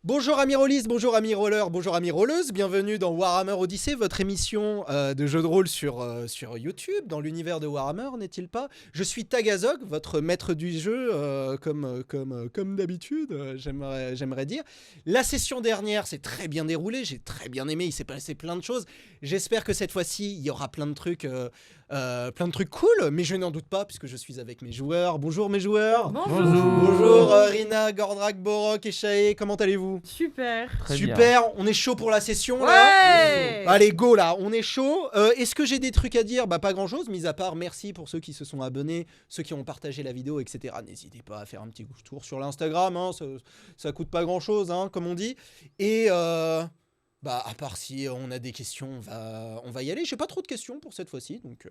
Bonjour amis rollistes, bonjour amis rollers, bonjour amis rolleuses, bienvenue dans Warhammer Odyssey, votre émission de jeu de rôle sur YouTube, dans l'univers de Warhammer, n'est-il pas? Je suis Tagazog, votre maître du jeu, comme d'habitude, j'aimerais dire. La session dernière s'est très bien déroulée, j'ai très bien aimé, il s'est passé plein de choses. J'espère que cette fois-ci, il y aura plein de trucs cool, mais je n'en doute pas, puisque je suis avec mes joueurs. Bonjour mes joueurs. Bonjour Rina, Gordrak, Borok et Shae, comment allez-vous? Super. Très Super, bien. on est chaud pour la session Ouais. là. Allez, go là, on est chaud. Est-ce que j'ai des trucs à dire? Bah pas grand chose, mis à part merci pour ceux qui se sont abonnés, ceux qui ont partagé la vidéo, etc. N'hésitez pas à faire un petit tour sur l'Instagram, hein, ça coûte pas grand chose, hein, comme on dit. Et bah à part si on a des questions, on va y aller. J'ai pas trop de questions pour cette fois-ci, donc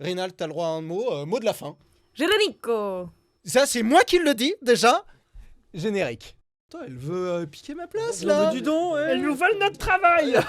Rénal, t'as le droit à un mot de la fin. Générico. Ça c'est moi qui le dis déjà. Générique. Attends, elle veut piquer ma place là. Du don, Elles nous volent notre travail.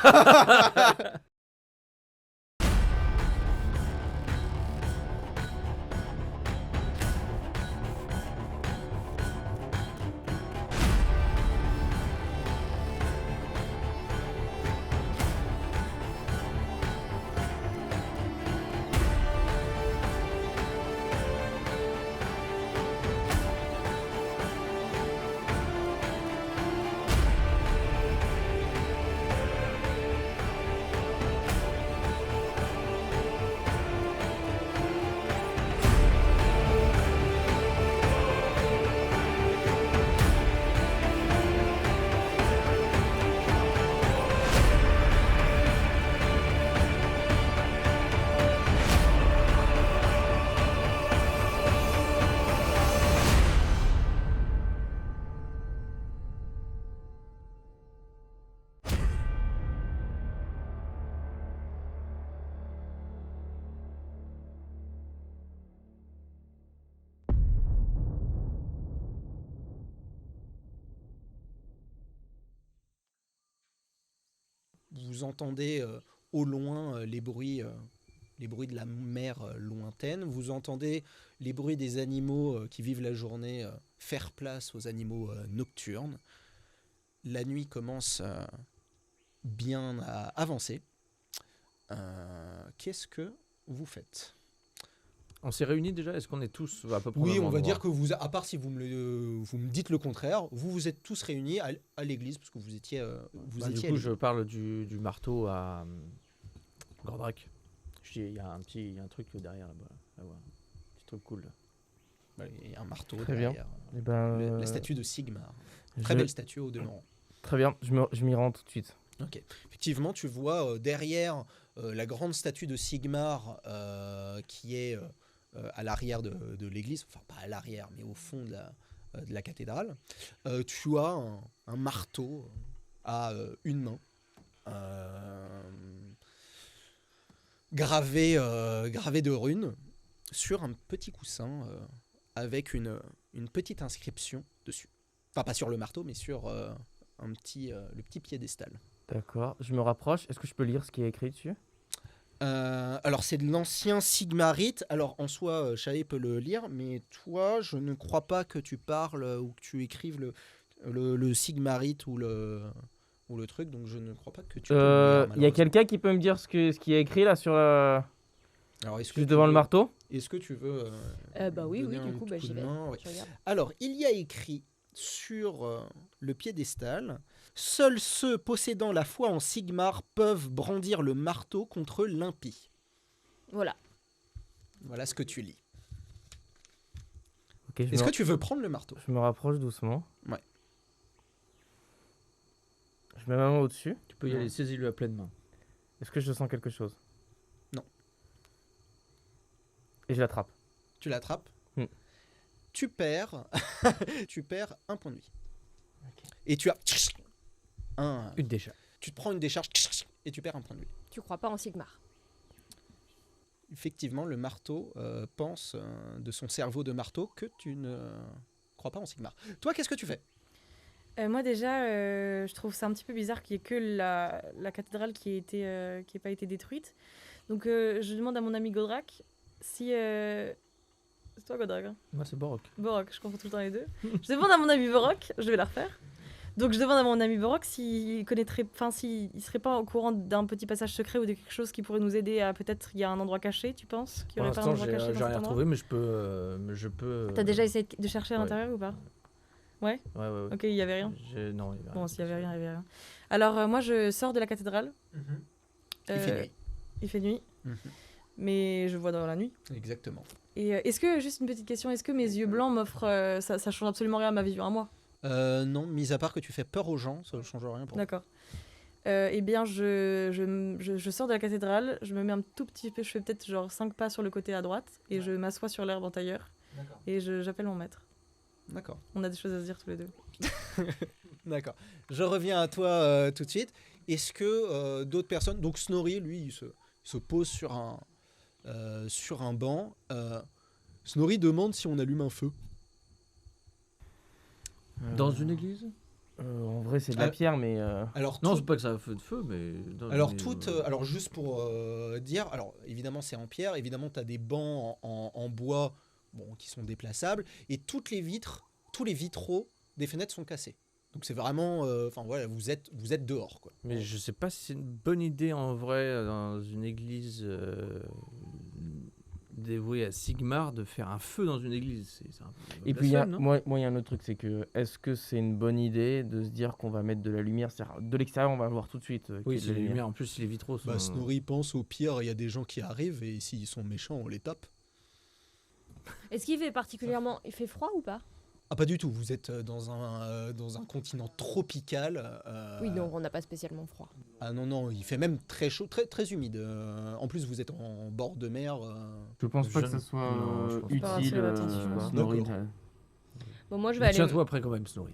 Vous entendez au loin les bruits de la mer lointaine. Vous entendez les bruits des animaux qui vivent la journée faire place aux animaux nocturnes. La nuit commence bien à avancer. Qu'est-ce que vous faites? On s'est réunis déjà. Est-ce qu'on est tous à peu près au Oui, même on va endroit dire que vous, à part si vous me dites le contraire, vous êtes tous réunis à l'église parce que vous étiez. Du coup, je parle du marteau à Gordrak. Je dis, il y a un truc derrière là-bas. Là-bas. Petit truc cool. Il y a un marteau Très bien. derrière. Eh ben, La statue de Sigmar. Très belle statue au demeurant. Très bien. Je m'y rends tout de suite. Ok. Effectivement, tu vois derrière la grande statue de Sigmar qui est à l'arrière de l'église, enfin pas à l'arrière, mais au fond de la cathédrale. Tu as un marteau à une main, gravé de runes, sur un petit coussin avec une petite inscription dessus. Enfin, pas sur le marteau, mais sur le petit piédestal. D'accord. Je me rapproche. Est-ce que je peux lire ce qui est écrit dessus? Alors c'est de l'ancien Sigmarite. Alors en soi, Shae peut le lire, mais toi, je ne crois pas que tu parles ou que tu écrives le Sigmarite ou le truc, donc je ne crois pas que tu peux le lire. Il y a quelqu'un qui peut me dire ce qui est écrit là sur Alors, est-ce que juste tu devant veux- le marteau? Est-ce que tu veux Bah oui, donner du un coup, coup j'y de vais. main? Ouais. Je regarde. Alors, il y a écrit sur le piédestal: seuls ceux possédant la foi en Sigmar peuvent brandir le marteau contre l'impie. Voilà. Voilà ce que tu lis. Ok. Est-ce que tu veux prendre le marteau? Je me rapproche doucement. Ouais. Je mets ma main au-dessus. Tu peux y aller, saisis-le à pleine main. Est-ce que je sens quelque chose? Non. Et je l'attrape. Tu l'attrapes. Hmm. Tu perds un point de vie. Ok. Et tu as Une décharge. tu te prends une décharge et tu perds un point de vie. Tu crois pas en Sigmar? Effectivement, le marteau pense de son cerveau de marteau que tu ne crois pas en Sigmar. Toi, qu'est-ce que tu fais? Moi déjà, je trouve ça un petit peu bizarre qu'il y ait que la cathédrale qui ait pas été détruite. Donc je demande à mon ami Godrak si... C'est toi Godrak, hein? Moi, c'est Borok. Borok, je confonds tout le temps les deux. Je demande à mon ami Borok, je vais la refaire. Donc je demande à mon ami Borok s'il connaîtrait, enfin s'il serait pas au courant d'un petit passage secret ou de quelque chose qui pourrait nous aider à peut-être il y a un endroit caché, tu penses qu'il y Pour aurait pas un l'instant, endroit caché j'ai dans rien cet endroit. retrouvé, mais je peux. T'as déjà essayé de chercher à ouais. l'intérieur ou pas? Ouais. Ok, il y avait rien. Non, il y avait rien. Bon, s'il y avait rien, il y avait rien. Alors moi je sors de la cathédrale. Il fait nuit. Il fait nuit, Mhm. mais je vois dans la nuit. Exactement. Et est-ce que, juste une petite question, est-ce que mes yeux blancs m'offrent... ça change absolument rien à ma vision à moi? Non, mis à part que tu fais peur aux gens, ça ne change rien pour moi. D'accord. Eh bien, je sors de la cathédrale, je me mets un tout petit peu, je fais peut-être genre 5 pas sur le côté à droite, et je m'assois sur l'herbe en tailleur, D'accord. et j'appelle mon maître. D'accord. On a des choses à se dire tous les deux. D'accord. Je reviens à toi tout de suite. Est-ce que d'autres personnes... Donc Snorri, lui, il se pose sur un banc. Snorri demande si on allume un feu. Dans une église? En vrai, c'est de la pierre, mais. Alors, Non, tout- c'est pas que ça a feu de feu, mais. alors, alors juste pour dire, alors évidemment c'est en pierre, évidemment tu as des bancs en bois qui sont déplaçables, et tous les vitraux des fenêtres sont cassés. Donc c'est vraiment, enfin voilà, vous êtes dehors quoi. Mais je sais pas si c'est une bonne idée en vrai dans une église dévouée à Sigmar de faire un feu dans une église. C'est un peu Et puis, il y a non un autre truc, c'est que est-ce que c'est une bonne idée de se dire qu'on va mettre de la lumière? C'est-à-dire, de l'extérieur, on va voir tout de suite. qu'il y Oui, a de c'est la les lumière. lumières. En plus, si les vitraux sont. Snorri pense au pire, il y a des gens qui arrivent et s'ils sont méchants on les tape. Est-ce qu'il fait particulièrement... Il fait froid ou pas? Ah pas du tout, vous êtes dans un continent tropical. Oui, donc on n'a pas spécialement froid. Ah non, il fait même très chaud, très, très humide. En plus vous êtes en bord de mer. Je pense pas que Jeune- ça soit Non, je pense pas. Pas utile. assez attention. Snorri, D'accord. Bon, moi je vais aller... Tiens-toi après quand même, Snorri.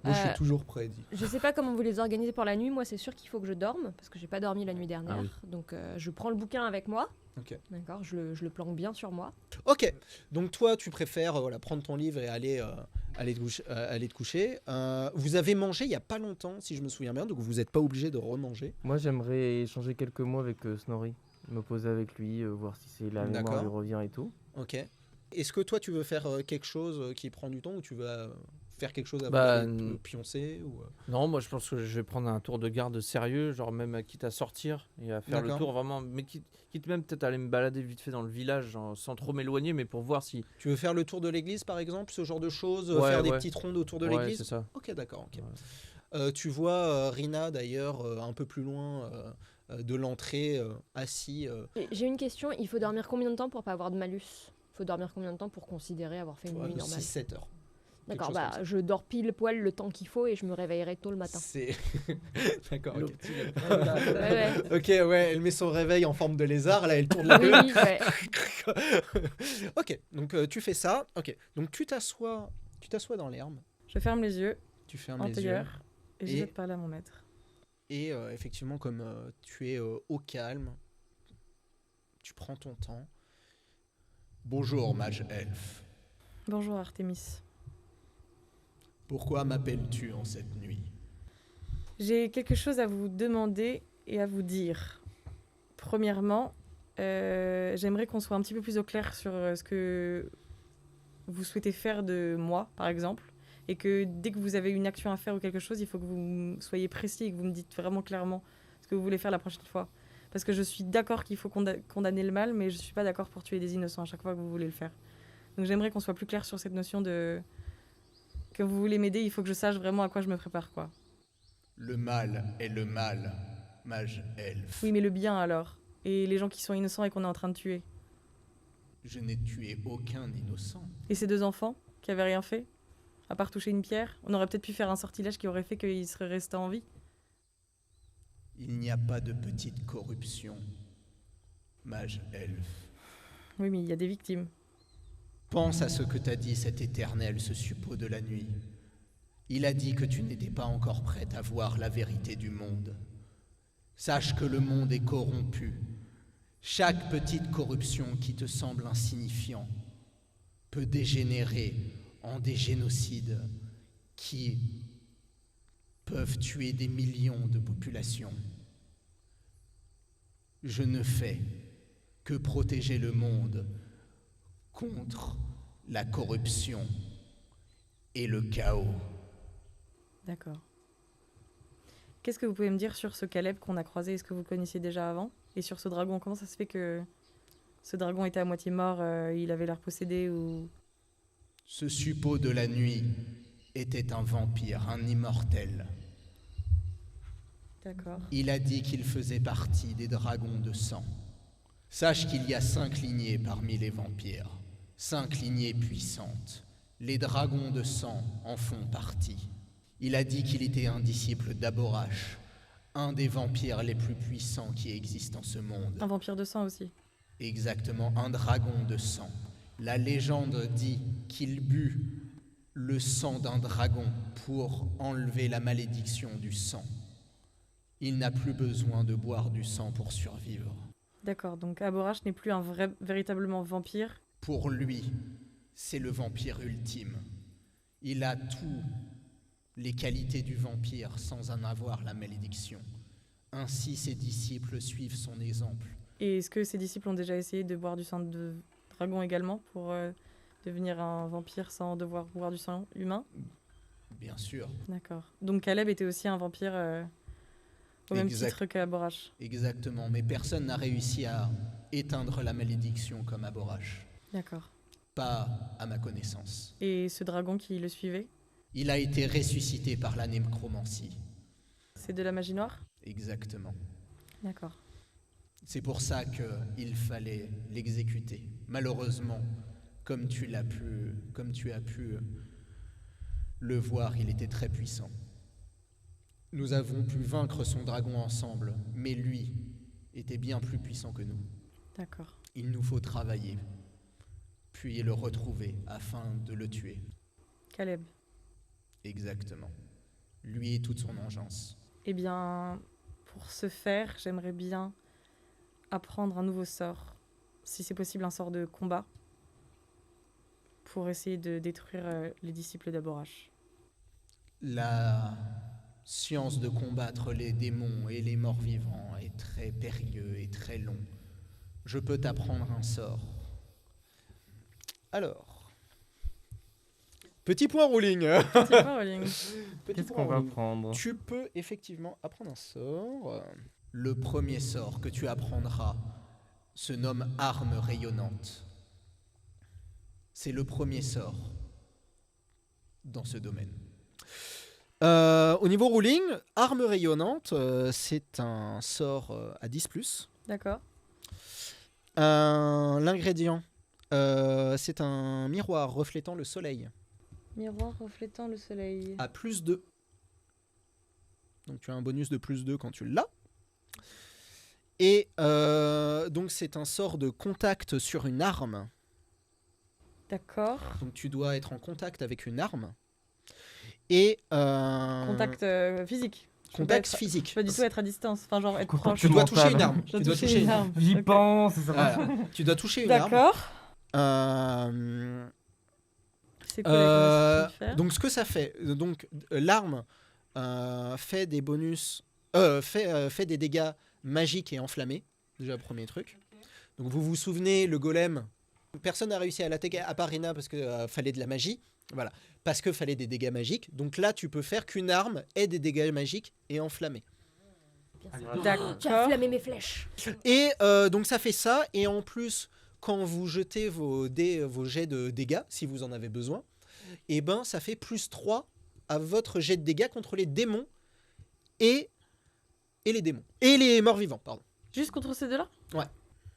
Moi je Euh, suis toujours prêt, dit. Je sais pas comment vous les organisez pour la nuit. Moi, c'est sûr qu'il faut que je dorme parce que j'ai pas dormi la nuit dernière. Ah oui. Donc, je prends le bouquin avec moi. Ok. D'accord. Je le planque bien sur moi. Ok, donc toi tu préfères prendre ton livre et aller te coucher. Vous avez mangé il y a pas longtemps, si je me souviens bien, donc vous n'êtes pas obligé de remanger. Moi, j'aimerais échanger quelques mots avec Snorri. Me poser avec lui, voir si c'est la mémoire D'accord. lui revient et tout. Ok. Est-ce que toi tu veux faire quelque chose qui prend du temps ou tu veux faire quelque chose avant Bah, d'aller te pioncer ou, Non, moi je pense que je vais prendre un tour de garde sérieux, genre même quitte à sortir et à faire le D'accord. tour vraiment, mais quitte même peut-être à aller me balader vite fait dans le village genre, sans trop m'éloigner, mais pour voir si. Tu veux faire le tour de l'église par exemple, ce genre de choses, Ouais, faire des ouais. petites rondes autour de Ouais, l'église. c'est ça. Ok, d'accord. Ok. Ouais. Tu vois Rina d'ailleurs un peu plus loin de l'entrée, assis. J'ai une question. Il faut dormir combien de temps pour pas avoir de malus? Il faut dormir combien de temps pour considérer avoir fait une nuit normale? 6-7 heures. D'accord. chose Bah, comme ça. je dors pile poil le temps qu'il faut et je me réveillerai tôt le matin. C'est. D'accord. Ok. Ouais, ouais. Ok, ouais, elle met son réveil en forme de lézard, là elle tourne la queue. Oui, ouais. Ok, donc tu fais ça. Ok, donc tu t'assois dans l'herbe, Je ferme les yeux, tu fermes en les yeux. tailleur, et Et- j'essaie de parler à mon maître. Et effectivement, comme tu es au calme, tu prends ton temps. Bonjour, mage elfe. Bonjour Artémis. Pourquoi m'appelles-tu en cette nuit? J'ai quelque chose à vous demander et à vous dire. Premièrement, j'aimerais qu'on soit un petit peu plus au clair sur ce que vous souhaitez faire de moi, par exemple. Et que dès que vous avez une action à faire ou quelque chose, il faut que vous soyez précis et que vous me dites vraiment clairement ce que vous voulez faire la prochaine fois. Parce que je suis d'accord qu'il faut condamner le mal, mais je ne suis pas d'accord pour tuer des innocents à chaque fois que vous voulez le faire. Donc j'aimerais qu'on soit plus clair sur cette notion de... que vous voulez m'aider, il faut que je sache vraiment à quoi je me prépare, quoi. Le mal est le mal, mage elfe. Oui, mais le bien alors. Et les gens qui sont innocents et qu'on est en train de tuer. Je n'ai tué aucun innocent. Et ces 2 enfants qui avaient rien fait, à part toucher une pierre, on aurait peut-être pu faire un sortilège qui aurait fait qu'ils seraient restés en vie. Il n'y a pas de petite corruption, mage elfe. Oui, mais il y a des victimes. Pense à ce que t'a dit cet éternel, ce suppôt de la nuit. Il a dit que tu n'étais pas encore prête à voir la vérité du monde. Sache que le monde est corrompu. Chaque petite corruption qui te semble insignifiant peut dégénérer en des génocides qui peuvent tuer des millions de populations. Je ne fais que protéger le monde contre la corruption et le chaos. D'accord. Qu'est-ce que vous pouvez me dire sur ce Caleb qu'on a croisé? Est-ce que vous le connaissiez déjà avant? Et sur ce dragon, comment ça se fait que ce dragon était à moitié mort, il avait l'air possédé ou... Ce suppôt de la nuit était un vampire, un immortel. D'accord. Il a dit qu'il faisait partie des dragons de sang. Sache qu'il y a 5 lignées parmi les vampires, 5 lignées puissantes. Les dragons de sang en font partie. Il a dit qu'il était un disciple d'Aborash, un des vampires les plus puissants qui existent en ce monde. Un vampire de sang aussi. Exactement, un dragon de sang. La légende dit qu'il but le sang d'un dragon pour enlever la malédiction du sang. Il n'a plus besoin de boire du sang pour survivre. D'accord, donc Aborash n'est plus un véritablement vampire. Pour lui, c'est le vampire ultime. Il a toutes les qualités du vampire sans en avoir la malédiction. Ainsi, ses disciples suivent son exemple. Et est-ce que ses disciples ont déjà essayé de boire du sang de dragon également pour devenir un vampire sans devoir boire du sang humain? Bien sûr, D'accord. Donc Caleb était aussi un vampire au même Exact. titre qu'Aborash. exactement. Mais personne n'a réussi à éteindre la malédiction comme Aborash. D'accord. Pas à ma connaissance. Et ce dragon qui le suivait, Il a été ressuscité par la nécromancie. c'est de la magie noire? Exactement. D'accord. C'est pour ça qu'il fallait l'exécuter. Malheureusement, comme tu as pu le voir, il était très puissant. Nous avons pu vaincre son dragon ensemble, mais lui était bien plus puissant que nous. D'accord. Il nous faut travailler, puis le retrouver afin de le tuer. Caleb. Exactement. Lui et toute son engeance. Eh bien, pour ce faire, j'aimerais bien apprendre un nouveau sort. Si c'est possible, un sort de combat. Pour essayer de détruire les disciples d'Aborash. La science de combattre les démons et les morts-vivants est très périlleux et très long. Je peux t'apprendre un sort. Alors, petit point rolling. C'est pas, Rowling. Petit Qu'est-ce point qu'on va rolling. prendre? Tu peux effectivement apprendre un sort. Le premier sort que tu apprendras se nomme arme rayonnante. C'est le premier sort dans ce domaine. Au niveau ruling, arme rayonnante, c'est un sort à 10+. D'accord. L'ingrédient, c'est un miroir reflétant le soleil Miroir reflétant le soleil. à +2. Donc tu as un bonus de +2 quand tu l'as. Et donc c'est un sort de contact sur une arme. D'accord. Donc tu dois être en contact avec une arme. Et Contact physique. contact Je peux physique. pas du tout être à distance. Enfin, genre être Contact proche. Tu dois mental. toucher une arme. Je dois Tu dois toucher une arme. J'y Ok. pense, ça va. Voilà. Tu dois toucher une arme. D'accord. Euh, C'est quoi la faire donc ce que ça fait, donc l'arme fait des bonus, fait des dégâts magiques et enflammés. Déjà premier truc. Donc vous vous souvenez, le golem, personne n'a réussi à l'attaquer à part Rina parce que fallait de la magie. Voilà, parce que fallait des dégâts magiques. Donc là, tu peux faire qu'une arme ait des dégâts magiques et enflammés. D'accord. Tu as flammé mes flèches. Et donc ça fait ça. Et en plus, quand vous jetez vos jets de dégâts, si vous en avez besoin, et ben ça fait +3 à votre jet de dégâts contre les démons et les démons. Et les morts vivants, pardon. Juste contre ces deux-là?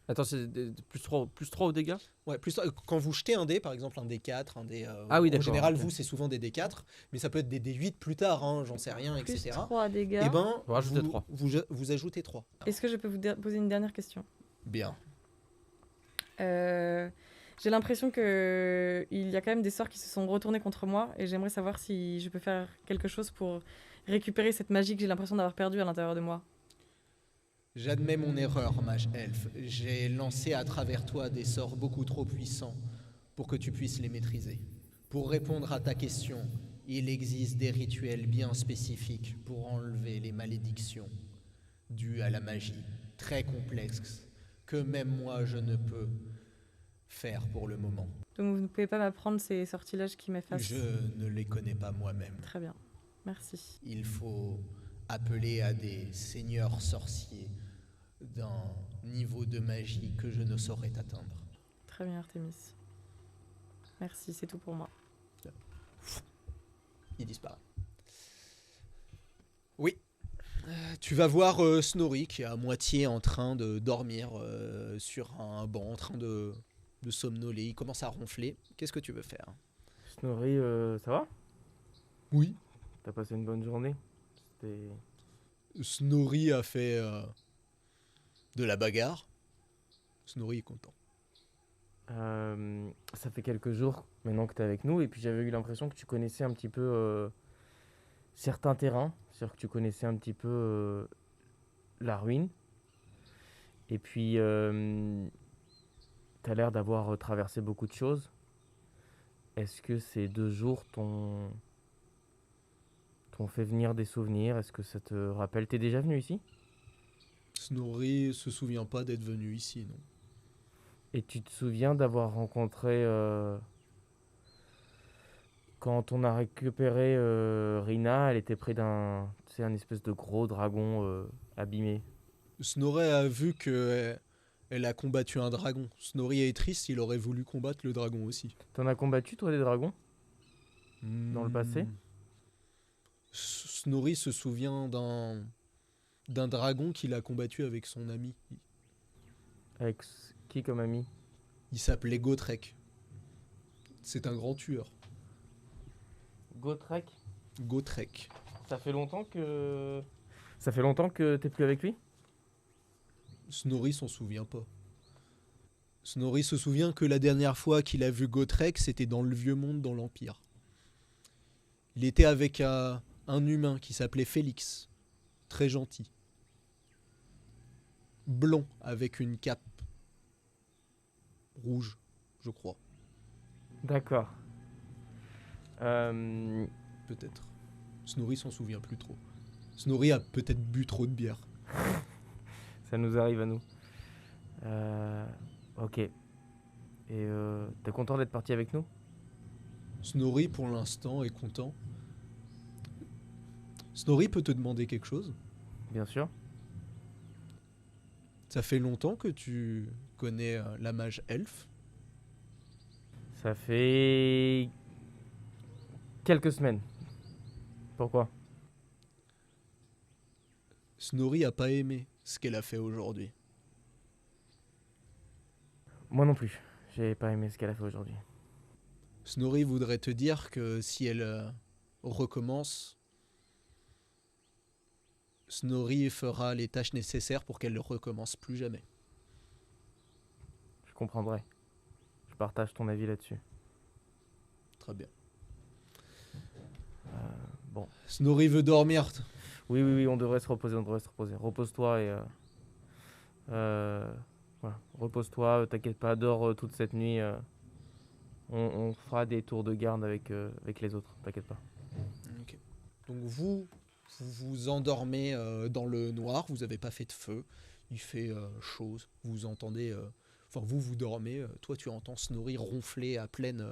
Attends, c'est +3 aux dégâts? Ouais, quand vous jetez un dé, par exemple un D4, un dé. Ah oui, en d'accord, général, ok. vous, c'est souvent des D4, mais ça peut être des D8 plus tard, hein, j'en sais rien, Plus etc. 3 dégâts. Et ben, Faut rajouter 3. vous ajoutez 3. Est-ce que je peux vous poser une dernière question? Bien. J'ai l'impression que il y a quand même des sorts qui se sont retournés contre moi et j'aimerais savoir si je peux faire quelque chose pour récupérer cette magie que j'ai l'impression d'avoir perdue à l'intérieur de moi. J'admets mon erreur, mage elfe. J'ai lancé à travers toi des sorts beaucoup trop puissants pour que tu puisses les maîtriser. Pour répondre à ta question, il existe des rituels bien spécifiques pour enlever les malédictions dues à la magie, très complexes, que même moi je ne peux faire pour le moment. Donc vous ne pouvez pas m'apprendre ces sortilèges qui m'effacent. Je ne les connais pas moi-même. Très bien. Merci. Il faut appeler à des seigneurs sorciers d'un niveau de magie que je ne saurais atteindre. Très bien, Artemis. Merci, c'est tout pour moi. Il disparaît. Oui. Tu vas voir Snorri qui est à moitié en train de dormir sur un banc, en train de somnoler. Il commence à ronfler. Qu'est-ce que tu veux faire? Snorri, ça va? Oui. T'as passé une bonne journée? C'était... Snorri a fait de la bagarre. Snorri est content. Ça fait quelques jours maintenant que t'es avec nous et puis j'avais eu l'impression que tu connaissais un petit peu certains terrains, c'est-à-dire que tu connaissais un petit peu la ruine et puis t'as l'air d'avoir traversé beaucoup de choses. Est-ce que ces 2 jours t'ont fait venir des souvenirs? Est-ce que ça te rappelle? T'es déjà venu ici? Snorri se souvient pas d'être venu ici, non. Et tu te souviens d'avoir rencontré, quand on a récupéré Rina, elle était près d'un, tu sais, un espèce de gros dragon abîmé. Snorri a vu que elle a combattu un dragon. Snorri est triste, il aurait voulu combattre le dragon aussi. T'en as combattu, toi, des dragons? Dans le passé? Snorri se souvient d'un dragon qu'il a combattu avec son ami. Avec qui comme ami? Il s'appelait Gotrek. C'est un grand tueur. Gotrek? Gotrek. Ça fait longtemps que... Ça fait longtemps que t'es plus avec lui? Snorri s'en souvient pas. Snorri se souvient que la dernière fois qu'il a vu Gotrek, c'était dans le vieux monde, dans l'Empire. Il était avec un humain qui s'appelait Félix. Très gentil. Blond, avec une cape rouge, je crois. D'accord. Peut-être. Snorri s'en souvient plus trop. Snorri a peut-être bu trop de bière. Ça nous arrive à nous. Ok. Et t'es content d'être parti avec nous? Snorri, pour l'instant, est content. Snorri peut te demander quelque chose? Bien sûr. Ça fait longtemps que tu connais la mage elfe? Ça fait... quelques semaines. Pourquoi? Snorri a pas aimé ce qu'elle a fait aujourd'hui. Moi non plus. J'ai pas aimé ce qu'elle a fait aujourd'hui. Snorri voudrait te dire que si elle recommence, Snorri fera les tâches nécessaires pour qu'elle ne recommence plus jamais. Je comprendrai. Je partage ton avis là-dessus. Très bien. Bon. Snorri veut dormir. Oui, on devrait se reposer, Repose-toi et... voilà. Repose-toi, t'inquiète pas, dors toute cette nuit. On fera des tours de garde avec les autres, t'inquiète pas. Okay. Donc vous vous endormez dans le noir, vous n'avez pas fait de feu, il fait chaud, vous entendez... vous dormez, toi tu entends Snorri ronfler à pleine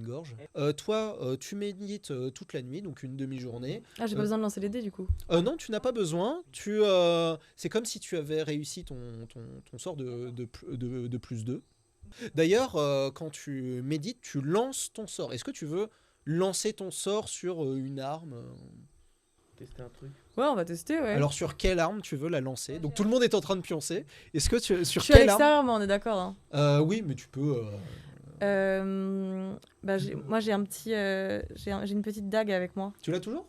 gorge. Toi, tu médites toute la nuit, donc une demi-journée. Ah, j'ai pas besoin de lancer les dés du coup. Non, tu n'as pas besoin. C'est comme si tu avais réussi ton sort de plus 2. D'ailleurs, quand tu médites, tu lances ton sort. Est-ce que tu veux lancer ton sort sur une arme Tester un truc. Ouais, on va tester, ouais. Alors sur quelle arme tu veux la lancer? Donc tout le monde est en train de pioncer. Est-ce que sur je suis à quelle arme? l'extérieur, mais on est d'accord. Hein. Oui, mais tu peux... Moi, j'ai un petit, j'ai une petite dague avec moi. Tu l'as toujours?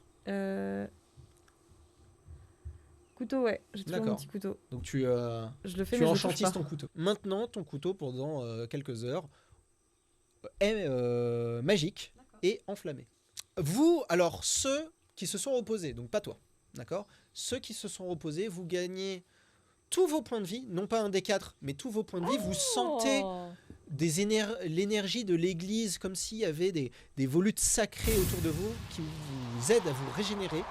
Couteau, ouais. J'ai toujours mon D'accord. petit couteau. Donc tu Je le fais, tu mais je le touche enchantisses pas. ton couteau. Maintenant, ton couteau, pendant quelques heures, est magique et enflammé. Vous, alors, ceux qui se sont opposés, donc pas toi, d'accord? Ceux qui se sont opposés, vous gagnez tous vos points de vie, non pas un des 4, mais tous vos points de vie. Vous sentez l'énergie de l'église, comme s'il y avait des volutes sacrées autour de vous qui vous aident à vous régénérer.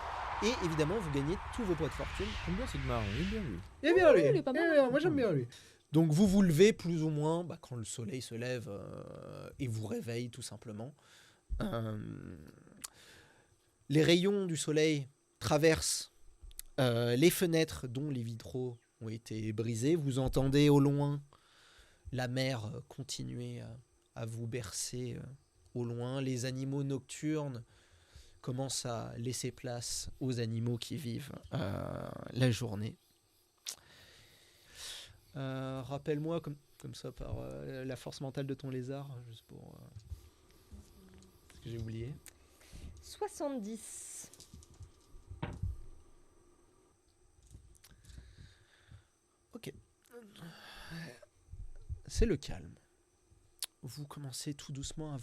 Et évidemment, vous gagnez tous vos points de fortune. J'aime bien cette marre, il est bien lui. Il est bien lui. il est pas mal. bien, moi j'aime bien lui. Donc vous vous levez plus ou moins quand le soleil se lève et vous réveille tout simplement. Les rayons du soleil traversent les fenêtres dont les vitraux ont été brisés. Vous entendez au loin la mer continuer à vous bercer au loin. Les animaux nocturnes commencent à laisser place aux animaux qui vivent la journée. Rappelle-moi comme ça par la force mentale de ton lézard, juste pour... parce que j'ai oublié. 70. Ok. C'est le calme. Vous commencez tout doucement à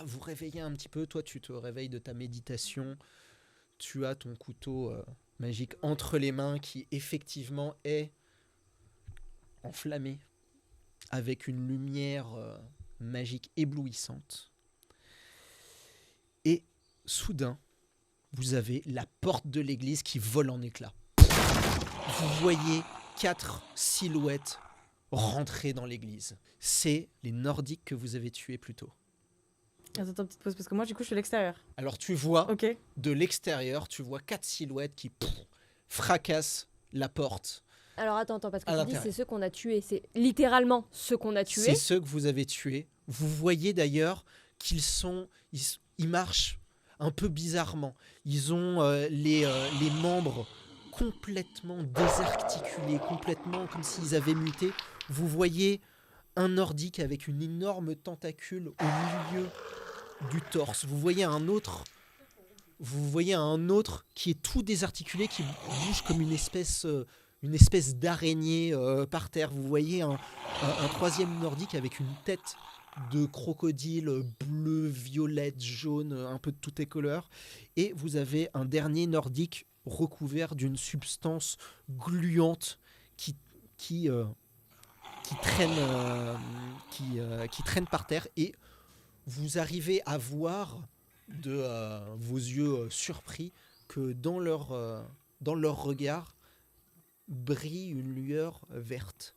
vous réveiller un petit peu. Toi, tu te réveilles de ta méditation. Tu as ton couteau magique entre les mains qui effectivement est enflammé avec une lumière magique éblouissante. Et soudain, vous avez la porte de l'église qui vole en éclats. Vous voyez 4 silhouettes rentrer dans l'église. C'est les Nordiques que vous avez tués plus tôt. Attends, petite pause, parce que moi, du coup, je suis à l'extérieur. Alors tu vois, Ok. de l'extérieur, tu vois 4 silhouettes qui fracassent la porte. Alors attends, parce que À tu dis l'intérieur. c'est ceux qu'on a tués. C'est littéralement ceux qu'on a C'est tués. ceux que vous avez tués. Vous voyez d'ailleurs qu'ils ils marchent un peu bizarrement. Ils ont les membres complètement désarticulés, complètement comme s'ils avaient muté. Vous voyez un Nordique avec une énorme tentacule au milieu du torse. Vous voyez un autre qui est tout désarticulé, qui bouge comme une espèce d'araignée par terre. Vous voyez un troisième Nordique avec une tête de crocodile bleu, violette, jaune, un peu de toutes les couleurs. Et vous avez un dernier Nordique recouvert d'une substance gluante qui traîne par terre. Et vous arrivez à voir de vos yeux surpris que dans leur regard brille une lueur verte.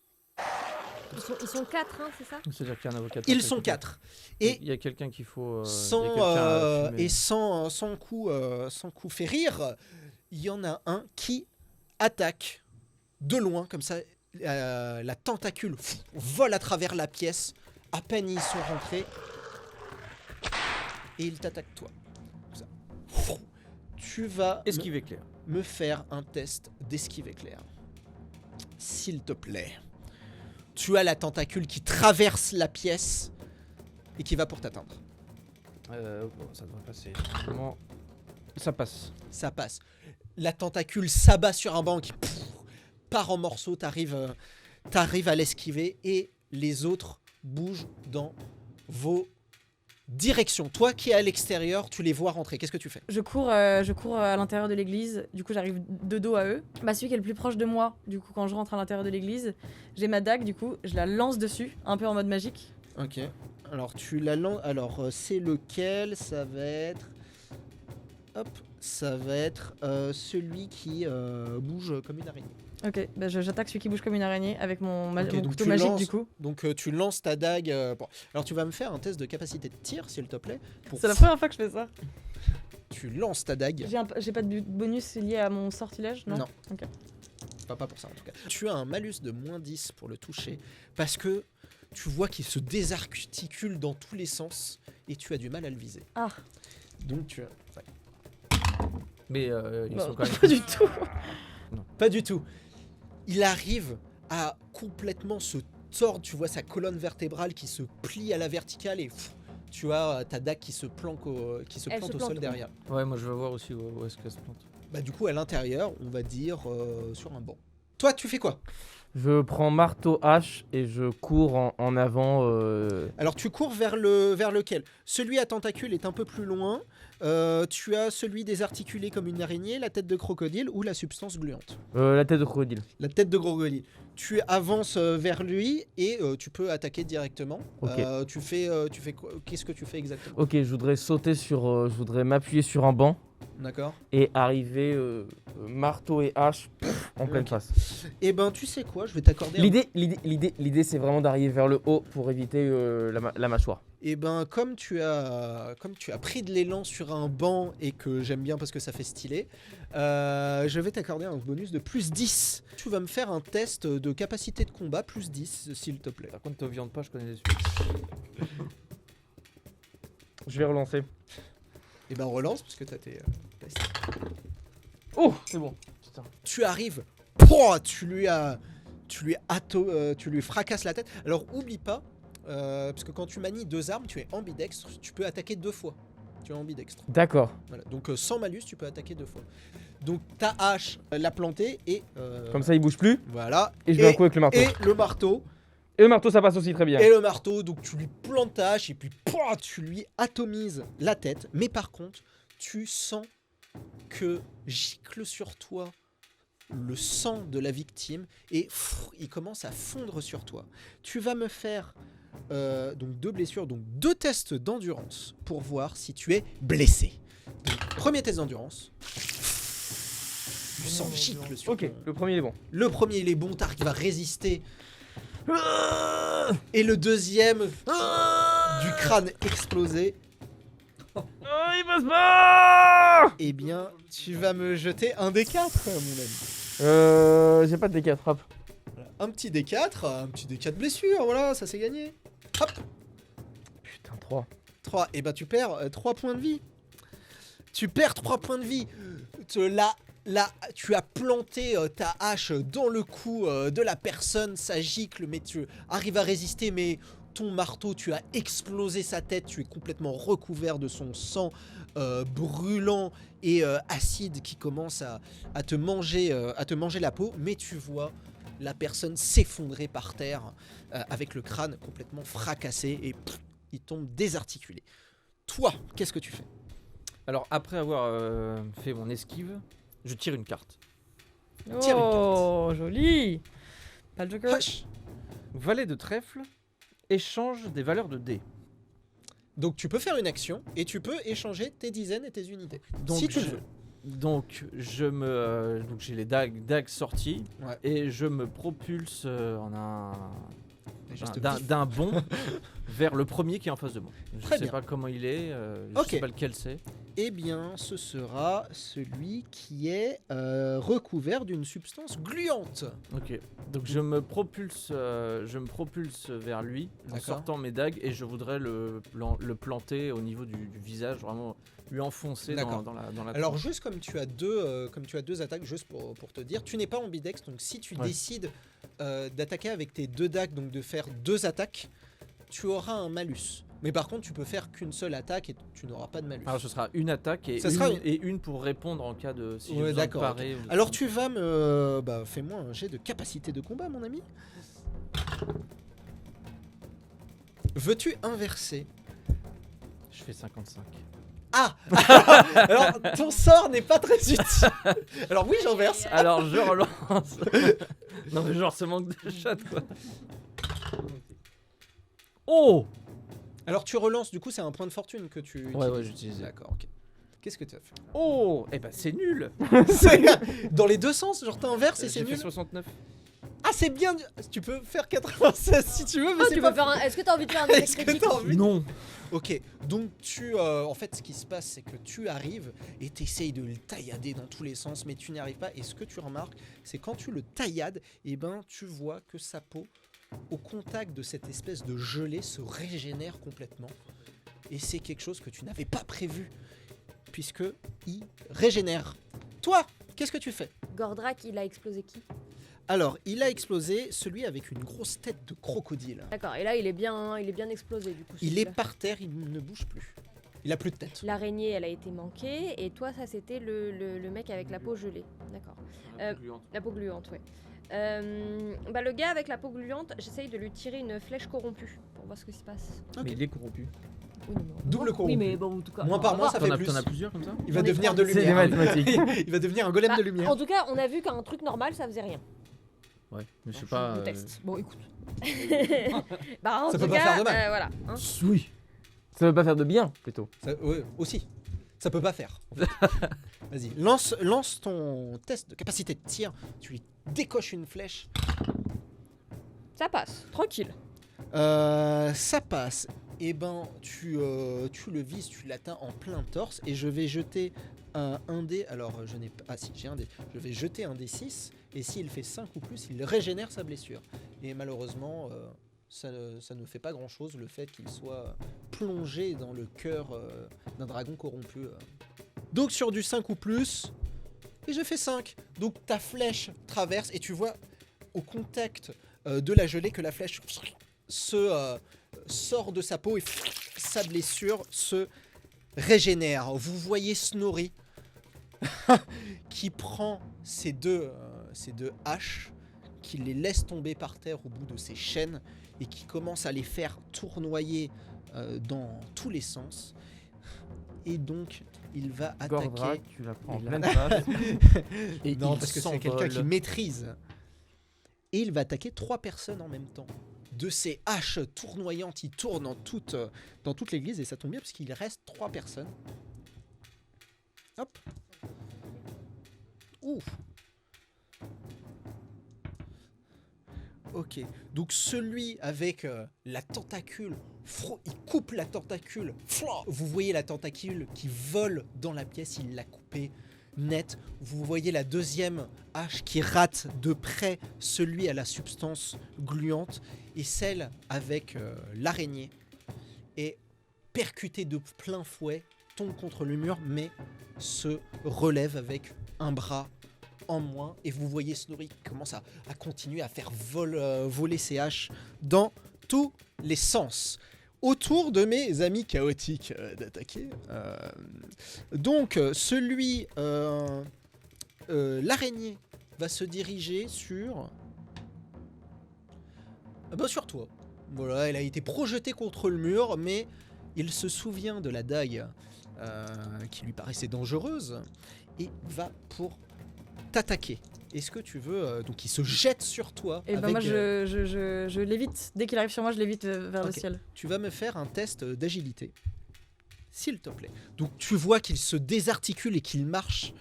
Ils sont 4, hein, c'est ça? C'est-à-dire qu'il y a un avocat. Ils sont 4. Et il y a quelqu'un qu'il faut. sans coup fait rire, il y en a un qui attaque de loin, comme ça, la tentacule vole à travers la pièce. À peine ils sont rentrés. Et il t'attaque toi. Comme ça. Tu vas Esquive éclair. me faire un test d'esquive éclair. S'il te plaît. Tu as la tentacule qui traverse la pièce et qui va pour t'atteindre. Ça devrait passer. Normalement, ça passe. Ça passe. La tentacule s'abat sur un banc qui part en morceaux. T'arrives à l'esquiver et les autres bougent dans vos directions. Toi qui es à l'extérieur, tu les vois rentrer. Qu'est-ce que tu fais? Je cours à l'intérieur de l'église. Du coup, j'arrive de dos à eux. Celui qui est le plus proche de moi, du coup, quand je rentre à l'intérieur de l'église, j'ai ma dague, du coup, je la lance dessus, un peu en mode magique. Ok. Alors, tu la lances. Alors, c'est lequel? Ça va être. Hop. Ça va être celui qui bouge comme une araignée. Ok, j'attaque celui qui bouge comme une araignée avec mon Ok, donc couteau tu magique, lances- du coup. Donc, tu lances ta dague. Bon. Alors, tu vas me faire un test de capacité de tir, s'il te plaît. C'est la première fois que je fais ça. Tu lances ta dague. J'ai pas de bonus lié à mon sortilège, non? Non. Ok. Pas pour ça, en tout cas. Tu as un malus de moins 10 pour le toucher parce que tu vois qu'il se désarticule dans tous les sens et tu as du mal à le viser. Ah, Donc, tu as. Mais ils sont quand même. pas du tout. Pas du tout. Il arrive à complètement se tordre. Tu vois sa colonne vertébrale qui se plie à la verticale et tu as ta dague qui se planque Elle plante se au plante sol où? derrière. Ouais, moi je veux voir aussi où est-ce qu'elle se plante. Bah, du coup, à l'intérieur, on va dire sur un banc. Toi, tu fais quoi? Je prends marteau hache et je cours en avant. Alors, tu cours vers lequel? Celui à tentacule est un peu plus loin. Tu as celui désarticulé comme une araignée, la tête de crocodile ou la substance gluante. La tête de crocodile. La tête de crocodile. Tu avances vers lui et tu peux attaquer directement. Ok. Tu fais quoi? Qu'est-ce que tu fais exactement? Ok, je voudrais je voudrais m'appuyer sur un banc D'accord. et arriver marteau et hache en pleine Ok. face. Eh ben, tu sais quoi? Je vais t'accorder. L'idée, c'est vraiment d'arriver vers le haut pour éviter la mâchoire. Et ben comme tu as pris de l'élan sur un banc et que j'aime bien parce que ça fait stylé, je vais t'accorder un bonus de plus 10. Tu vas me faire un test de capacité de combat plus 10 s'il te plaît. Par contre, te viande pas, je connais les suites. Je vais relancer. Et ben relance parce que t'as tes tests. Oh, c'est bon. Putain. Tu arrives, tu lui fracasses la tête. Alors oublie pas, parce que quand tu manies 2 armes, tu es ambidextre, tu peux attaquer 2 fois. Tu es ambidextre. D'accord. Voilà. Donc sans malus, tu peux attaquer 2 fois. Donc ta hache l'a planté et Comme ça, il bouge plus. voilà. Et je mets un coup avec le marteau. Et le marteau. Et le marteau, ça passe aussi très bien. Et le marteau, donc tu lui plantes ta hache et puis tu lui atomises la tête. Mais par contre, tu sens que gicle sur toi le sang de la victime et il commence à fondre sur toi. Tu vas me faire donc 2 blessures, donc 2 tests d'endurance pour voir si tu es blessé. Donc, premier test d'endurance. Du sang gicle sur Ok, ton... le premier il est bon. Le premier il est bon, t'arrives à résister. Et le deuxième, du crâne explosé. Oh, il passe pas. Eh bien, tu vas me jeter un D4, mon ami. J'ai pas de D4, hop. Voilà. Un petit D4 blessure, voilà, ça c'est gagné. Hop, Putain, 3. 3, et ben tu perds 3 points de vie. Tu perds 3 points de vie. Là, tu as planté ta hache dans le cou de la personne, ça gicle, mais tu arrives à résister, mais ton marteau, tu as explosé sa tête, tu es complètement recouvert de son sang brûlant et acide qui commence à te manger la peau, mais tu vois la personne s'effondrer par terre avec le crâne complètement fracassé et il tombe désarticulé. Toi, qu'est-ce que tu fais? Alors, après avoir fait mon esquive, je tire une carte. Tire une Oh, joli. Pas le Joker. Hush. Valet de trèfle échange des valeurs de dés. Donc tu peux faire une action et tu peux échanger tes dizaines et tes unités. Donc, si tu le veux. Donc, donc j'ai les dagues sorties Ouais. et je me propulse Juste d'un bond vers le premier qui est en face de moi. Je Très sais bien. pas comment il est, je Ok. sais pas lequel c'est. Eh bien, ce sera celui qui est recouvert d'une substance gluante. Ok. Donc je me propulse vers lui en D'accord. sortant mes dagues et je voudrais le planter au niveau du visage, vraiment lui enfoncer D'accord. dans la Alors tronche. juste comme tu as deux attaques, juste pour te dire, tu n'es pas ambidextre, donc si tu Ouais. décides d'attaquer avec tes 2 dagues, donc de faire 2 attaques, tu auras un malus. Mais par contre, tu peux faire qu'une seule attaque et tu n'auras pas de malus. Alors ce sera une attaque et, Ça sera une- une pour répondre en cas de si j'ai Ouais, besoin de d'accord, parer ou- Alors tu vas me... fais-moi un jet de capacité de combat, mon ami. Veux-tu inverser? Je fais 55. Ah Alors, ton sort n'est pas très utile. Alors oui, j'inverse. Alors je relance. Non mais genre ce manque de chat quoi. Oh. Alors tu relances, du coup, c'est un point de fortune que tu utilises. Ouais, j'utilise. D'accord, ok. Qu'est-ce que tu as fait? Oh. Eh ben c'est nul. C'est dans les deux sens, genre t'inverses et c'est J'ai fait nul. 69. Ah, c'est bien. Tu peux faire 96 si tu veux, mais Ah, c'est tu pas... peux faire un... Est-ce que t'as envie de faire un Est-ce échec que critique t'as envie? Non. Ok, donc en fait, ce qui se passe, c'est que tu arrives et t'essayes de le taillader dans tous les sens, mais tu n'y arrives pas. Et ce que tu remarques, c'est quand tu le taillades, eh ben, tu vois que sa peau, au contact de cette espèce de gelée, se régénère complètement. Et c'est quelque chose que tu n'avais pas prévu, puisque il régénère. Toi, qu'est-ce que tu fais? Gordrak, il a explosé qui? Alors, il a explosé celui avec une grosse tête de crocodile. D'accord, et là il est bien explosé du coup. Il est celui-là. par terre, il ne bouge plus. Il a plus de tête. L'araignée, elle a été manquée, et toi, ça c'était le mec avec la peau gelée. D'accord. La peau gluante, ouais. Le gars avec la peau gluante, j'essaye de lui tirer une flèche corrompue pour voir ce qui se passe. Ok. Mais il est corrompu. Oui, mais bon, Double bon. corrompu. Oui, mais bon, en tout cas. Moins on par va moins, voir. ça fait plus. T'en as plusieurs comme ça? Il va J'en ai devenir de 3. C'est des lumière. mathématiques. Il va devenir un golem Bah, de lumière. En tout cas, on a vu qu'un truc normal, ça faisait rien. Ouais, mais je sais Je pas. teste. Bon, écoute. Bah, en Ça tout peut pas cas, faire de mal. voilà. hein. Oui. Ça veut pas faire de bien, plutôt. Ouais, aussi. Ça peut pas faire. en fait. Vas-y, lance ton test de capacité de tir. Tu lui décoches une flèche. Ça passe, tranquille. Ça passe. Et ben, tu le vises, tu l'atteins en plein torse. Et je vais jeter un dé. Alors, je n'ai pas. Ah si, j'ai un dé. Je vais jeter un dé 6. Et s'il fait 5 ou plus, il régénère sa blessure. Et malheureusement, ça ne fait pas grand chose, le fait qu'il soit plongé dans le cœur d'un dragon corrompu. Donc, sur du 5 ou plus. Et j'ai fait 5. Donc, ta flèche traverse. Et tu vois au contact de la gelée que la flèche sort de sa peau et sa blessure se régénère. Vous voyez Snorri qui prend ces deux haches, qui les laisse tomber par terre au bout de ses chaînes et qui commence à les faire tournoyer dans tous les sens. Et donc, il va attaquer... Gordrak, tu la prends en pleine face. Et non, il parce que c'est s'envole. quelqu'un qui maîtrise. Et il va attaquer 3 personnes en même temps. De ces haches tournoyantes, il tourne dans toute l'église et ça tombe bien parce qu'il reste 3 personnes. Hop. Ouf. Ok. Donc celui avec la tentacule, il coupe la tentacule. Vous voyez la tentacule qui vole dans la pièce, il l'a coupée net. Vous voyez la deuxième hache qui rate de près celui à la substance gluante et celle avec l'araignée est percutée de plein fouet, tombe contre le mur mais se relève avec un bras en moins et vous voyez Snorri qui commence à continuer à faire voler ses haches dans tous les sens. Autour de mes amis chaotiques d'attaquer. Donc, celui... l'araignée va se diriger sur... sur toi. Voilà, elle a été projetée contre le mur, mais il se souvient de la dague qui lui paraissait dangereuse et va pour t'attaquer. Est-ce que tu veux... donc il se jette sur toi. Et ben moi je l'évite. Dès qu'il arrive sur moi, je l'évite vers le Ok. ciel. Tu vas me faire un test d'agilité. S'il te plaît. Donc tu vois qu'il se désarticule et qu'il marche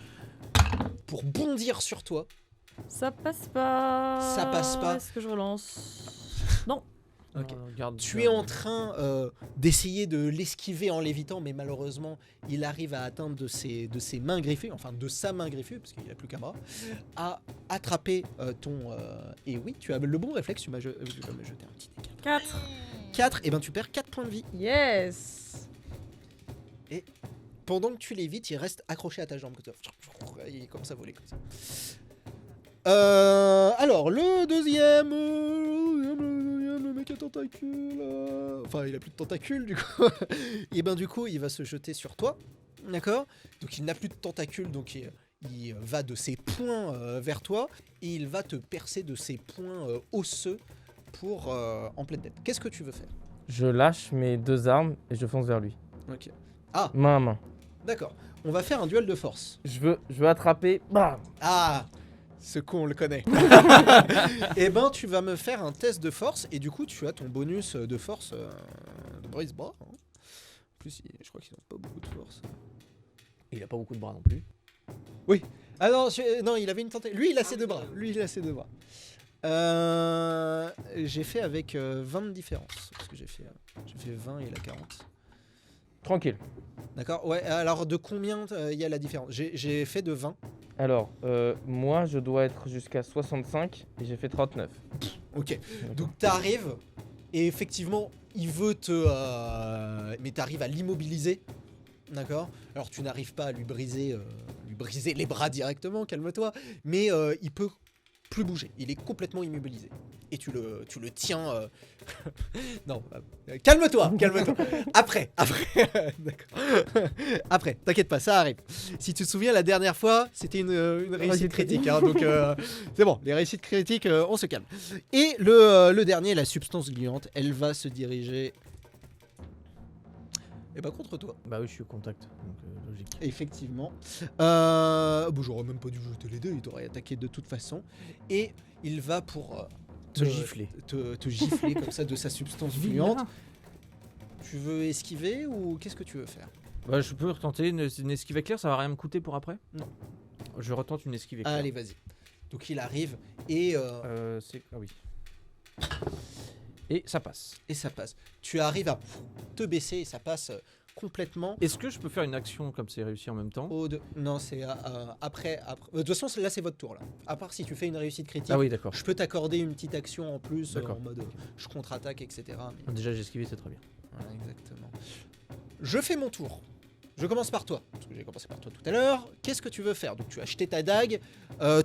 pour bondir sur toi. Ça passe pas. Ça passe pas. Est-ce que je relance? Non. Ok. Garde, Tu es en train d'essayer de l'esquiver en lévitant, mais malheureusement, il arrive à atteindre de ses mains griffées, enfin de sa main griffée, parce qu'il n'a plus qu'un bras, à attraper ton... Et oui, tu as le bon réflexe, tu vas me jeter un petit dé. 4. 4, et ben tu perds 4 points de vie. Yes. Pendant que tu l'évites, il reste accroché à ta jambe. Il commence à voler comme ça. Alors, le deuxième, le mec à tentacules. Enfin, il a plus de tentacules du coup. Et ben du coup, il va se jeter sur toi. D'accord ? Donc il n'a plus de tentacules, donc il va de ses poings vers toi. Et il va te percer de ses poings osseux pour en pleine tête. Qu'est-ce que tu veux faire ? Je lâche mes 2 armes et je fonce vers lui. Ok. Main à main. D'accord. On va faire un duel de force. Je veux attraper. Bam. Ah, ce con, on le connaît. Et ben, tu vas me faire un test de force et du coup, tu as ton bonus de force de brise-bras. En plus, je crois qu'ils n'ont pas beaucoup de force. Il a pas beaucoup de bras non plus. Ah non, non, il avait une tentative. Lui, il a ses 2 bras. J'ai fait avec 20 de différence. Parce que j'ai fait 20 et la 40. Tranquille. D'accord. Ouais, alors de combien il y a la différence ? J'ai fait de 20. Alors, moi, je dois être jusqu'à 65 et j'ai fait 39. Ok. Donc t'arrives et effectivement il veut mais t'arrives à l'immobiliser, d'accord ? Alors tu n'arrives pas à lui briser les bras directement, calme-toi, mais il peut plus bouger, il est complètement immobilisé. Et tu le tiens... non, calme-toi. Après. D'accord. Après, t'inquiète pas, ça arrive. Si tu te souviens, la dernière fois, c'était une réussite critique. Hein, donc, c'est bon, les réussites critiques, on se calme. Et le dernier, la substance gluante, elle va se diriger... Et bah contre toi. Bah oui, je suis au contact, donc logique. Effectivement. J'aurais même pas dû jeter les dés, il t'aurait attaqué de toute façon. Et il va pour... Te gifler. Te gifler comme ça de sa substance gluante. Tu veux esquiver ou qu'est-ce que tu veux faire ? Bah, je peux retenter une esquive éclair, ça va rien me coûter pour après ? Non. Je retente une esquive éclair. Allez, vas-y. Donc il arrive et Ah oui. Et ça passe. Et ça passe. Tu arrives à te baisser et ça passe complètement. Est-ce que je peux faire une action comme c'est réussi en même temps? Non, c'est après. De toute façon, là, c'est votre tour. Là. À part si tu fais une réussite critique, Ah oui, d'accord. je peux t'accorder une petite action en plus, D'accord. en mode je contre-attaque, etc. Mais... Déjà, j'ai esquivé, c'est très bien. Voilà, exactement. Je fais mon tour. Je commence par toi, parce que j'ai commencé par toi tout à l'heure. Qu'est-ce que tu veux faire? Donc tu as acheté ta dague,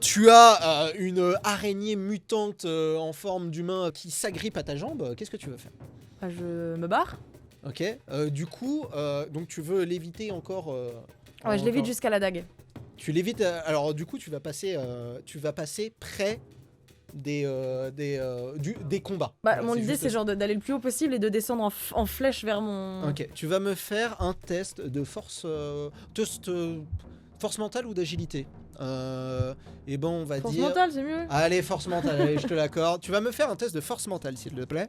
tu as une araignée mutante en forme d'humain qui s'agrippe à ta jambe. Qu'est-ce que tu veux faire? Bah, je me barre. Ok. Du coup, donc tu veux l'éviter encore. Ouais, je l'évite encore- jusqu'à la dague. Tu l'évites. Alors du coup, tu vas passer près des combats. Bah, Voilà, mon idée, juste c'est ça. genre d'aller le plus haut possible et de descendre en flèche vers mon. Ok. Tu vas me faire un test de force, force mentale ou d'agilité. Et bon, on va Force dire. mentale, c'est mieux. Allez, force mentale. Allez, je te l'accorde. Tu vas me faire un test de force mentale, s'il te plaît,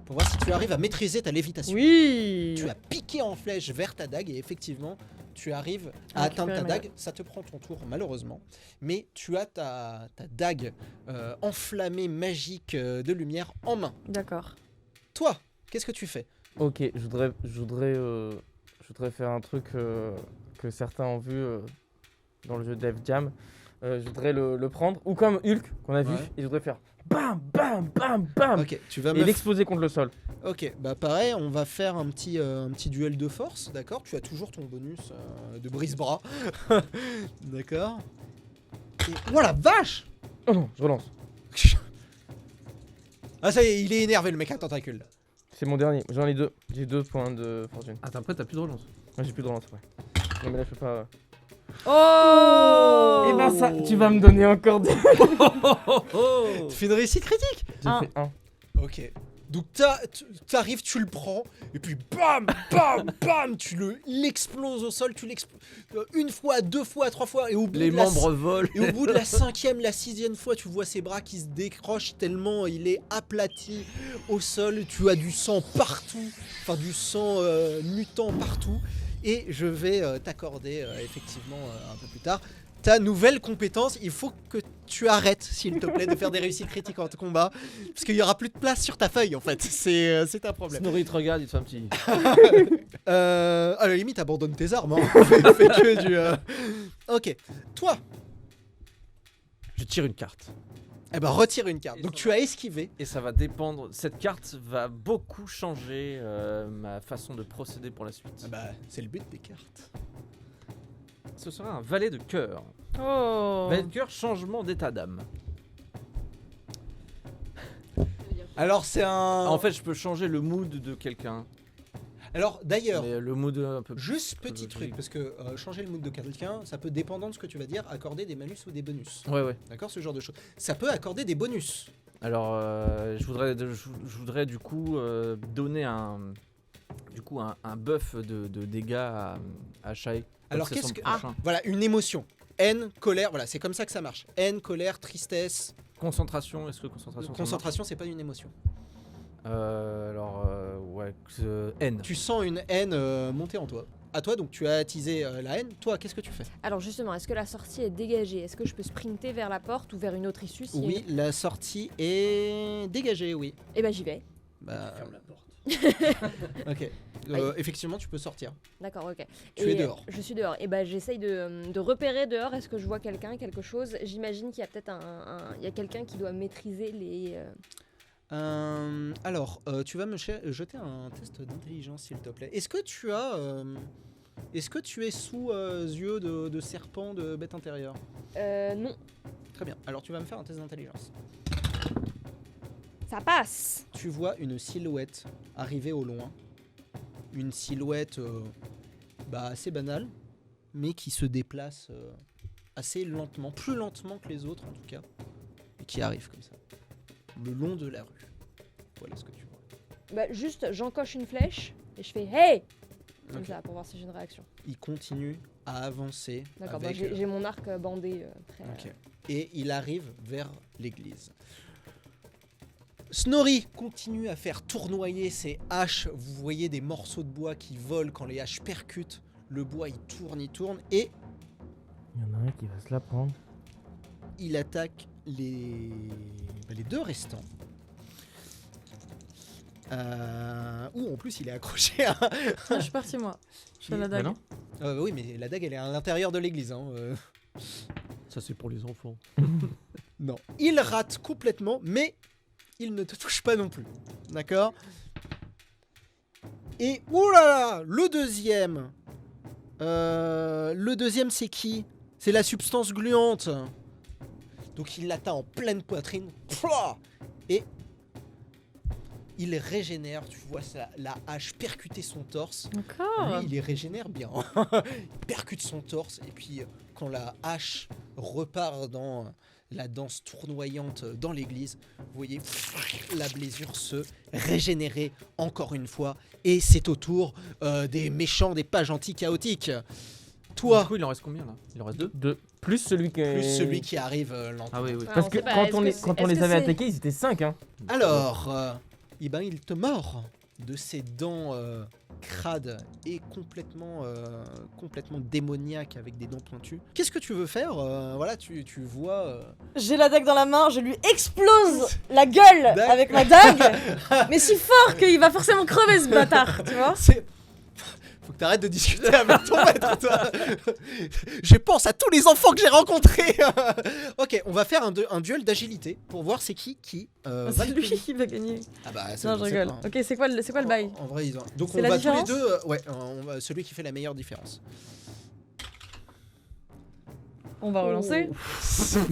pour voir si tu arrives à maîtriser ta lévitation. Oui. Tu as piqué en flèche vers ta dague et effectivement, tu arrives à Ah, atteindre ta récupérer ma dague. Ça te prend ton tour, malheureusement. Mais tu as ta dague enflammée, magique de lumière en main. D'accord. Toi, qu'est-ce que tu fais? Ok, je voudrais faire un truc que certains ont vu dans le jeu Def Jam. Je voudrais le prendre, ou comme Hulk qu'on a vu, Ouais. et je voudrais faire bam, bam, bam, bam, Ok, tu vas et me. l'exploser contre le sol. Ok, bah pareil, on va faire un petit duel de force, d'accord? Tu as toujours ton bonus de brise-bras. D'accord. Et... Oh la vache! Oh non, je relance. Ah ça y est, il est énervé le mec à tentacule. Là. C'est mon dernier, j'en ai 2. J'ai 2 points de fortune. Attends, après, t'as plus de relance. Moi j'ai plus de relance, ouais. Non mais là je peux pas. Oh. Eh ben ça, tu vas me donner encore des. Tu fais une réussite critique? J'ai Un. fait 1. Ok. Donc t'arrives, tu le prends, et puis bam, bam, bam, l'exploses au sol, tu l'exploses une fois, 2 fois, 3 fois, et au bout Les de la membres volent. Et au bout de la 5e, la 6e fois, tu vois ses bras qui se décrochent tellement il est aplati au sol. Tu as du sang partout, enfin du sang mutant partout. Et je vais t'accorder effectivement un peu plus tard ta nouvelle compétence. Il faut que tu arrêtes, s'il te plaît, de faire des réussites critiques en combat, parce qu'il y aura plus de place sur ta feuille en fait. C'est un problème. Snorri te regarde, il te fait un petit. À la limite, abandonne tes armes. Hein. fais que du. Ok. Toi. Je tire une carte. Eh ben retire une carte. Donc tu as esquivé. Et ça va dépendre. Cette carte va beaucoup changer ma façon de procéder pour la suite. Ah bah c'est le but des cartes. Ce sera un valet de cœur. Oh. Valet de cœur, changement d'état d'âme. Alors c'est un. En fait, je peux changer le mood de quelqu'un. Alors d'ailleurs, Mais le mood un peu. juste plus petit logique. truc, parce que changer le mood de quelqu'un, ça peut dépendant de ce que tu vas dire, accorder des malus ou des bonus. Ouais. D'accord, ce genre de choses. Ça peut accorder des bonus. Alors, je voudrais du coup donner un buff de dégâts à Shai. Alors Comme c'est qu'est-ce son que prochain. Voilà, une émotion. Haine, colère, voilà, c'est comme ça que ça marche. Haine, colère, tristesse. Concentration, est-ce que concentration ça Concentration, c'est pas une émotion. marche ouais, haine. Tu sens une haine monter en toi. À toi, donc tu as attisé la haine. Toi, qu'est-ce que tu fais? Alors justement, est-ce que la sortie est dégagée? Est-ce que je peux sprinter vers la porte ou vers une autre issue si Oui, la sortie est dégagée, oui. Eh ben j'y vais. Bah, ok. Effectivement, tu peux sortir. D'accord, ok. Tu es dehors. Je suis dehors. Et ben j'essaye de repérer dehors. Est-ce que je vois quelqu'un, quelque chose? J'imagine qu'il y a peut-être il y a quelqu'un qui doit maîtriser les. Alors, tu vas me jeter un test d'intelligence, s'il te plaît. Est-ce que tu as... Est-ce que tu es sous yeux de serpent de bête intérieure? Non. Très bien. Alors, tu vas me faire un test d'intelligence. Ça passe. Tu vois une silhouette arriver au loin. Une silhouette assez banale, mais qui se déplace assez lentement, plus lentement que les autres en tout cas, et qui arrive comme ça, le long de la rue. Voilà ce que tu vois. Bah juste, j'encoche une flèche et je fais hey comme Ok. ça pour voir si j'ai une réaction. Il continue à avancer. D'accord. avec, Bah, j'ai mon arc bandé prêt. ok. Et il arrive vers l'église. Snorri continue à faire tournoyer ses haches. Vous voyez des morceaux de bois qui volent quand les haches percutent. Le bois, il tourne, et Il y en a un qui va se la prendre. il attaque les deux restants. En plus il est accroché à... Ah, je suis parti, moi. Je fais la dague. non Oui, mais la dague elle est à l'intérieur de l'église. Hein. Ça, c'est pour les enfants. Non. Il rate complètement, mais il ne te touche pas non plus. D'accord? Et oulala, le deuxième. Le deuxième, c'est qui? C'est la substance gluante. Donc il l'atteint en pleine poitrine. Et il régénère. Tu vois la hache percuter son torse. D'accord. Lui, il les régénère bien. Il percute son torse. Et puis, quand la hache repart dans la danse tournoyante dans l'église, vous voyez la blessure se régénérer encore une fois. Et c'est au tour des méchants, des pas gentils chaotiques. Toi, Du coup, il en reste combien là? Il en reste 2? Deux. Plus celui qui est... plus celui qui arrive lentement. Ah oui, oui. Ah, Parce on que sait pas, quand est-ce on, que les, c'est- quand on est-ce les que avait c'est- attaqués, ils étaient 5. Hein. Alors, il te mord de ses dents crades et complètement démoniaques avec des dents pointues. Qu'est-ce que tu veux faire? Voilà, tu vois... J'ai la dague dans la main, je lui explose la gueule Dague. avec ma dague, mais si fort qu'il va forcément crever ce bâtard, tu vois. C'est... Faut que t'arrêtes de discuter avec ton maître, toi. Je pense à tous les enfants que j'ai rencontrés. Ok, on va faire un duel d'agilité pour voir c'est qui va C'est le lui punir. qui va gagner. Ah bah, ça, Non, je sais rigole. pas. Ok, c'est quoi le bail? En vrai, ils ont... Donc C'est on la va tous les différence deux... celui qui fait la meilleure différence. On va relancer.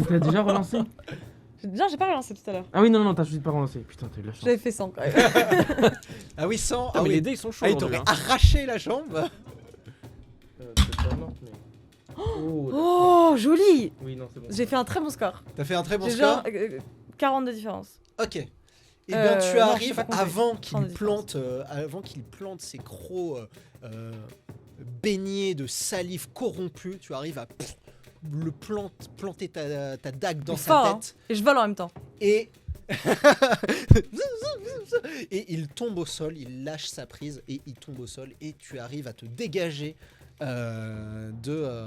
T'as déjà relancé? Non, j'ai pas relancé tout à l'heure. Ah oui, non, t'as choisi de pas relancer. Putain, t'as eu de la chance. J'avais fait 100 quand même. Ah oui, 100. Ah, Ah mais oui, les dés ils sont chauds. ah, il aujourd'hui, t'aurait hein. arraché la jambe. Peut-être pas morte, mais... Oh, Oh, joli. oui, non, c'est bon. J'ai fait un très bon score. T'as fait un très bon J'ai score. genre 40 de différence. Ok. Et bien tu non, je sais arrives pas compter. avant 30 de qu'il plante ses crocs baignés de salive corrompue, tu arrives à planter ta dague dans C'est sa fort, hein. tête Et je vole en même temps. et et il tombe au sol, il lâche sa prise et il tombe au sol et tu arrives à te dégager de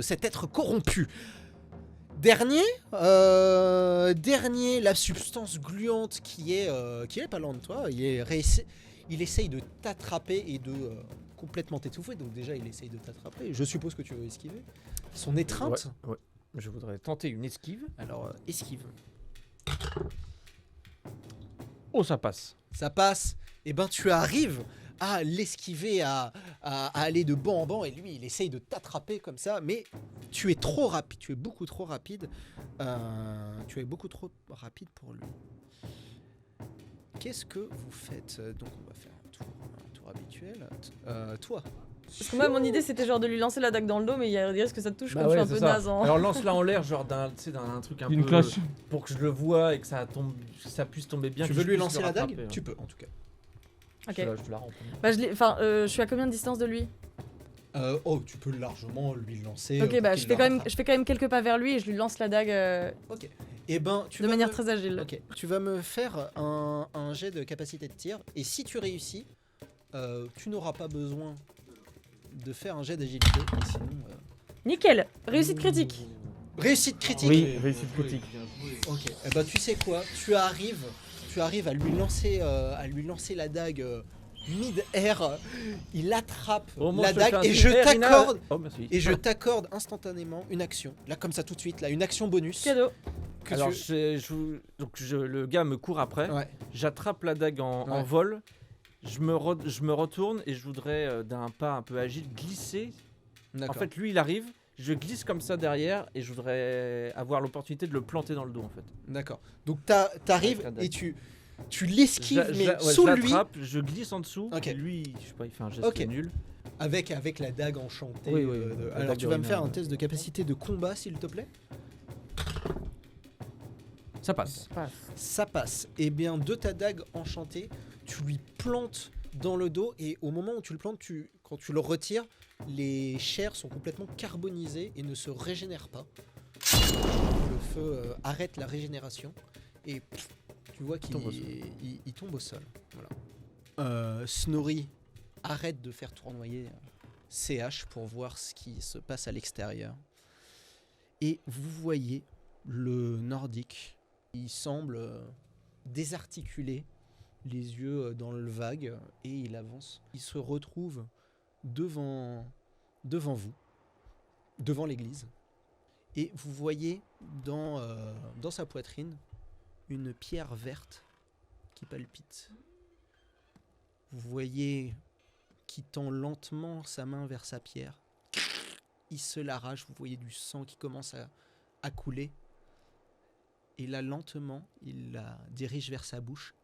cet être corrompu. Dernier, la substance gluante qui est pas loin de toi. Il essaye de t'attraper et de complètement t'étouffer. Donc déjà, il essaye de t'attraper. Je suppose que tu veux esquiver son étreinte. Ouais, ouais. Je voudrais tenter une esquive. Alors, esquive. Oh, ça passe. Ça passe. Et ben, tu arrives à l'esquiver, à aller de banc en banc. Et lui, il essaye de t'attraper comme ça. Mais tu es trop rapide. Tu es beaucoup trop rapide. Tu es beaucoup trop rapide pour lui. Qu'est-ce que vous faites? Donc, on va faire un tour habituel. Toi. Parce que moi, mon idée, c'était genre de lui lancer la dague dans le dos, mais il y a des risques que ça te touche Bah comme ouais, je suis un c'est peu ça. naze. Hein. Alors lance-la en l'air, genre d'un truc un Une peu... cloche. Pour que je le vois et que ça tombe, que ça puisse tomber bien. Tu que veux je lui puisse lancer le la dague? rattraper, hein. Tu peux, en tout cas. Ok. Je te la rends. Bah, je suis à combien de distance de lui? Tu peux largement lui lancer. Ok, pour bah qu'il je le fais rattrape. quand même quelques pas vers lui et je lui lance la dague Ok. Et ben, tu de vas manière me- très agile. Ok, tu vas me faire un jet de capacité de tir et si tu réussis, tu n'auras pas besoin de faire un jet d'agilité. Sinon, Nickel, réussite critique. réussite critique. Oui, réussite critique. Ok. Et ben, tu sais quoi, tu arrives à lui lancer la dague mid-air. Il attrape Au moment où la je te fais dague un et signe, je Rina. t'accorde. Oh, merci. Et je t'accorde instantanément une action. Là, comme ça, tout de suite, là, une action bonus. Cadeau. Que Alors, tu... le gars me court après, Ouais. j'attrape la dague en Ouais. vol, je me retourne et je voudrais d'un pas un peu agile glisser. En D'accord. fait, lui il arrive, je glisse comme ça derrière et je voudrais avoir l'opportunité de le planter dans le dos en fait. D'accord. Donc t'arrives Avec la dague. et tu l'esquives, mais Ouais, sous je lui, l'attrape, je glisse en dessous. Ok. Et lui, je sais pas, il fait un geste Ok. nul. avec la dague enchantée. Oui, oui, la Alors dague tu vas me de faire Rina, un test de capacité de combat, s'il te plaît. Ça passe. Ça passe. Et bien, de ta dague enchantée, tu lui plantes dans le dos et au moment où tu le plantes, quand tu le retires, les chairs sont complètement carbonisées et ne se régénèrent pas. Le feu arrête la régénération et tu vois qu'il tombe au sol. il tombe au sol. Voilà. Snorri arrête de faire tournoyer CH pour voir ce qui se passe à l'extérieur. Et vous voyez le nordique. Il semble désarticulé, les yeux dans le vague, et il avance. Il se retrouve devant vous, devant l'église, et vous voyez dans sa poitrine une pierre verte qui palpite. Vous voyez qu'il tend lentement sa main vers sa pierre. Il se l'arrache, vous voyez du sang qui commence à couler. Et là, lentement, il la dirige vers sa bouche.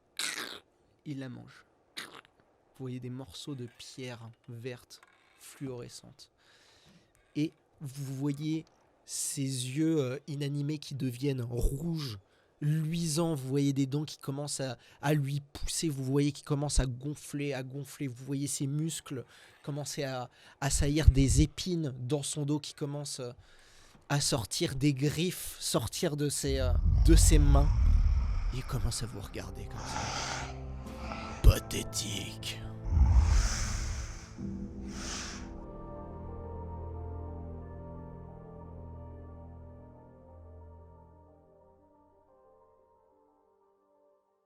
Il la mange. Vous voyez des morceaux de pierre verte, fluorescente. Et vous voyez ses yeux inanimés qui deviennent rouges, luisants. Vous voyez des dents qui commencent à lui pousser. Vous voyez qu'il commence à gonfler. Vous voyez ses muscles commencer à saillir, des épines dans son dos qui commencent à sortir, des griffes sortir de ses mains. Il commence à vous regarder comme ça. Pathétique.